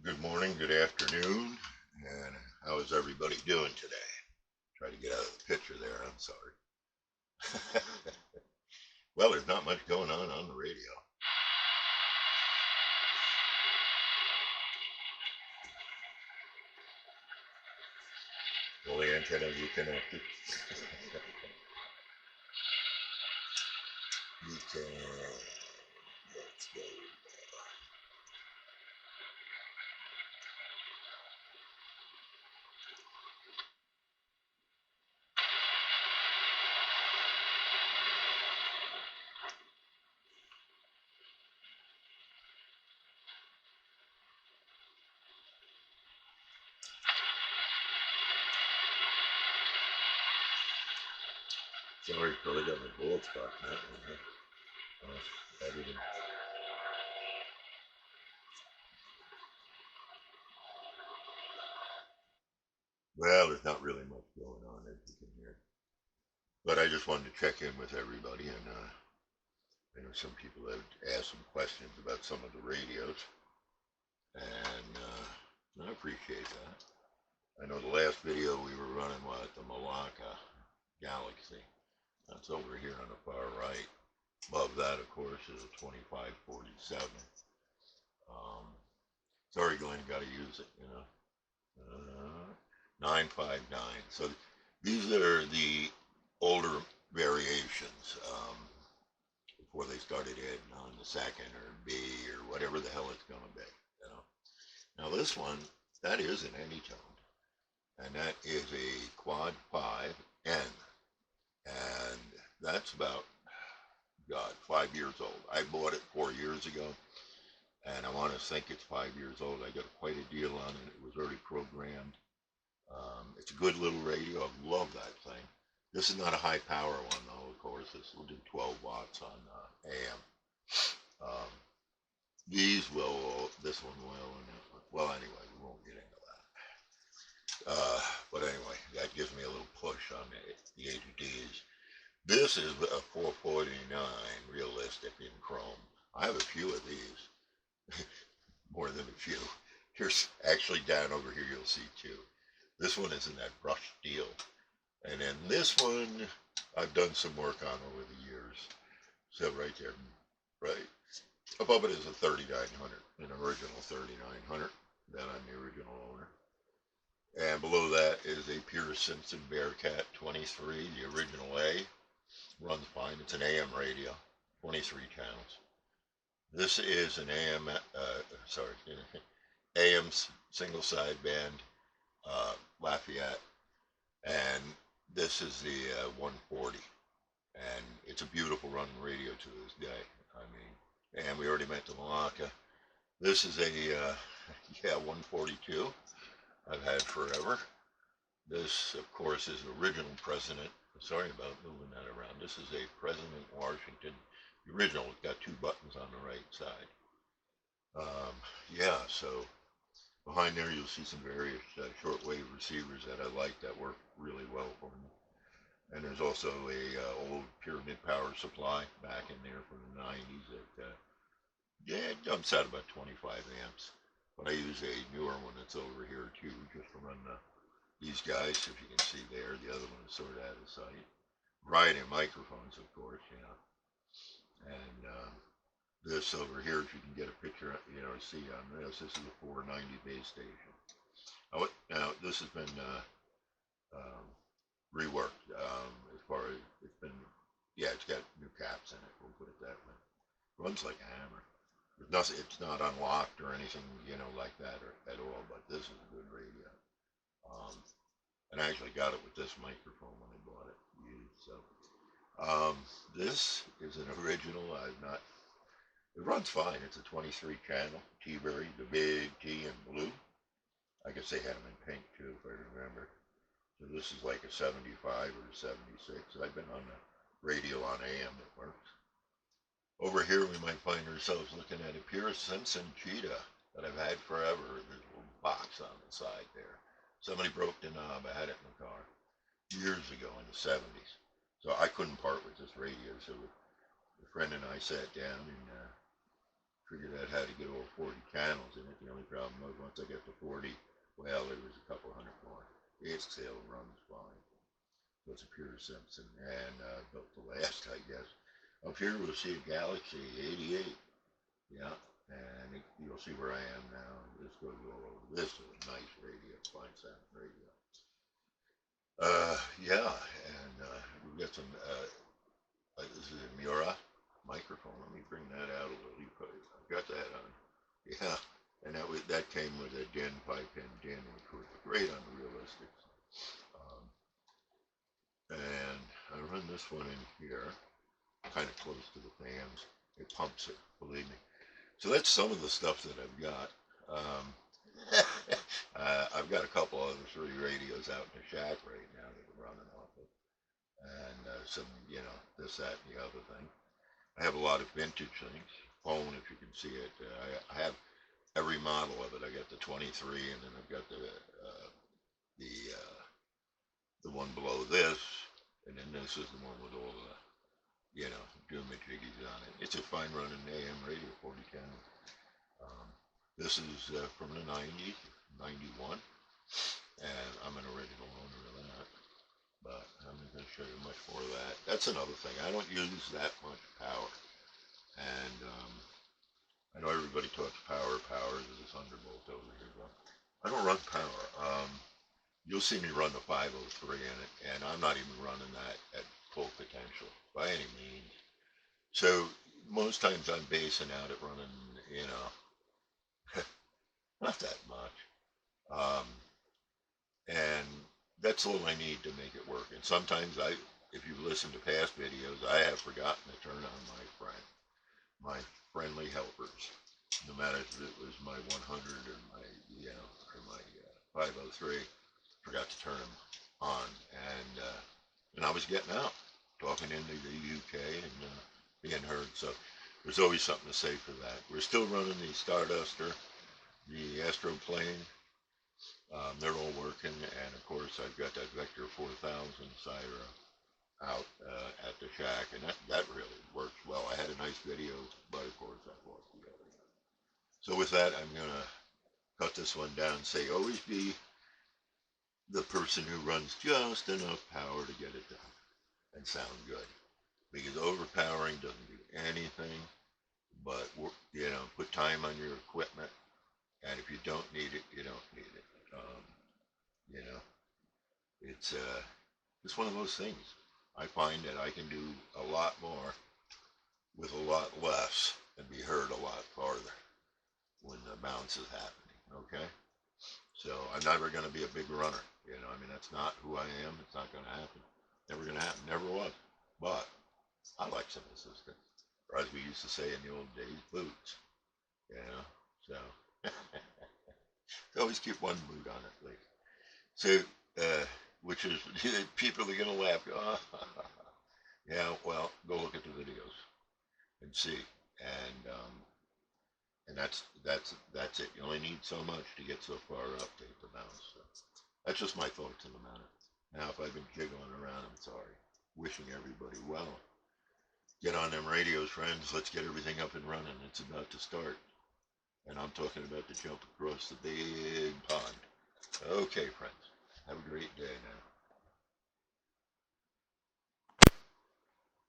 Good morning, good afternoon, and how is everybody doing today? Try to get out of the picture there, I'm sorry. Well, there's not much going on the radio. All the antennas are connected. You can, let's go. Sorry, probably got my bullet spot in that one, huh? Editing. Well, there's not really much going on as you can hear. But I just wanted to check in with everybody, and I know some people have asked some questions about some of the radios, and I appreciate that. I know the last video we were running was the Malacca Galaxy. That's over here on the far right. Above that, of course, is a 2547. Um, sorry, Glenn, got to use it, 959. So these are the older variations before they started adding on the second or B or whatever the hell it's going to be. Now this one, that is an anytone, and that is a quad 5N, and that's about, God, 5 years old. I bought it 4 years ago, and I want to think it's 5 years old. I got quite a deal on it. It was already programmed. It's a good little radio. I love that thing. This is not a high power one though, of course. This will do 12 watts on AM. Um, these will, this one will, and that one. Well, anyway, we won't get into that. But anyway, that gives me a little push on the A to Ds. This is a 449 realistic in chrome. I have a few of these, more than a few. Here's actually down over here, you'll see two. This one is in that brushed steel. And then this one, I've done some work on over the years. So right there, right above it is a 3900, an original 3900 that I'm the original owner. And below that is a Pure Simpson Bearcat 23, the original A. Runs fine. It's an AM radio, 23 channels. This is an AM, AM single sideband Lafayette, and this is the 140, and it's a beautiful running radio to this day. I mean, and we already met the Malacca. This is a yeah, 142 I've had forever. This, of course, is original President. Sorry about moving that around. This is a President Washington. The original, it's got two buttons on the right side. Yeah, so behind there you'll see some various shortwave receivers that I like that work really well for me. And there's also a old Pyramid power supply back in there from the 90s that yeah, it jumps out about 25 amps. But I use a newer one that's over here too, just to run these guys. If you can see there, the other one is sort of out of sight. Variety of microphones, of course, and this over here, if you can get a picture, see on this. This is a 490 base station. Now this has been reworked as far as it's been. Yeah, it's got new caps in it. We'll put it that way. Runs like a hammer. There's nothing. It's not unlocked or anything, like that or at all. But this is a good radio. And I actually got it with this microphone when I bought it used. So this is an original. I've not. It runs fine. It's a 23 channel T-Berry, the big T in blue. I guess they had them in pink too, if I remember. So this is like a 75 or a 76. I've been on the radio on AM that works. Over here we might find ourselves looking at a Pure Simpson Cheetah that I've had forever. There's a little box on the side there. Somebody broke the knob. I had it in the car years ago in the 70s. So I couldn't part with this radio. So a friend and I sat down and figured out had to get all 40 channels in it. The only problem was once I got to 40, well, there was a couple hundred more. It still runs fine. So it's a pure Simpson and built to last, I guess. Up here we'll see a Galaxy 88. Yeah, and you'll see where I am now. This goes all over. This is a nice radio, fine sound radio. Yeah, and we've got some, this is a Mura microphone. Let me bring that out a little. I've got that on. Yeah, and that came with a DIN 5-pin DIN, which was great on the realistics. And I run this one in here, kind of close to the fans. It pumps it, believe me. So that's some of the stuff that I've got. I've got a couple other 3 radios out in the shack right now that I'm running off of. And some, this, that, and the other thing. I have a lot of vintage things. Phone, if you can see it. I have every model of it. I got the 23, and then I've got the one below this, and then this is the one with all the, doomajiggies on it. It's a fine running AM radio, 40 channels. This is from the 90s, 91, and I'm an original owner of that, but I'm not going to show you much more of that. That's another thing. I don't use that much power, and I know everybody talks power to the Thunderbolt over here, but I don't run power. You'll see me run the 503 in it, and I'm not even running that at full potential by any means. So most times I'm basing out at running, not that much. And that's all I need to make it work. And sometimes if you listen to past videos, I have forgotten to turn on my friendly helpers. No matter if it was my 100 or my, or my 503. Forgot to turn them on, and I was getting out, talking into the UK and being heard. So there's always something to say for that. We're still running the Starduster, the Astroplane. They're all working, and of course I've got that Vector 4000 Syra out at the shack, and that really works well. I had a nice video, but of course I lost the other one. So with that, I'm gonna cut this one down and say always be the person who runs just enough power to get it done and sound good, because overpowering doesn't do anything but put time on your equipment, and if you don't need it, you don't need it. It's one of those things. I find that I can do a lot more with a lot less and be heard a lot farther when the bounce is happening. Okay, so I'm never going to be a big runner. That's not who I am. It's not going to happen. Never going to happen. Never was. But I like some assistance, or as we used to say in the old days, boots. So always keep one boot on at least. So, which is, people are going to laugh. Oh, yeah, well, go look at the videos and see. And that's it. You only need so much to get so far up to hit the bounce. So that's just my thoughts on the matter. Now, if I've been jiggling around, I'm sorry. Wishing everybody well. Get on them radios, friends. Let's get everything up and running. It's about to start. And I'm talking about the jump across the big pond. Okay, friends. Have a great day now.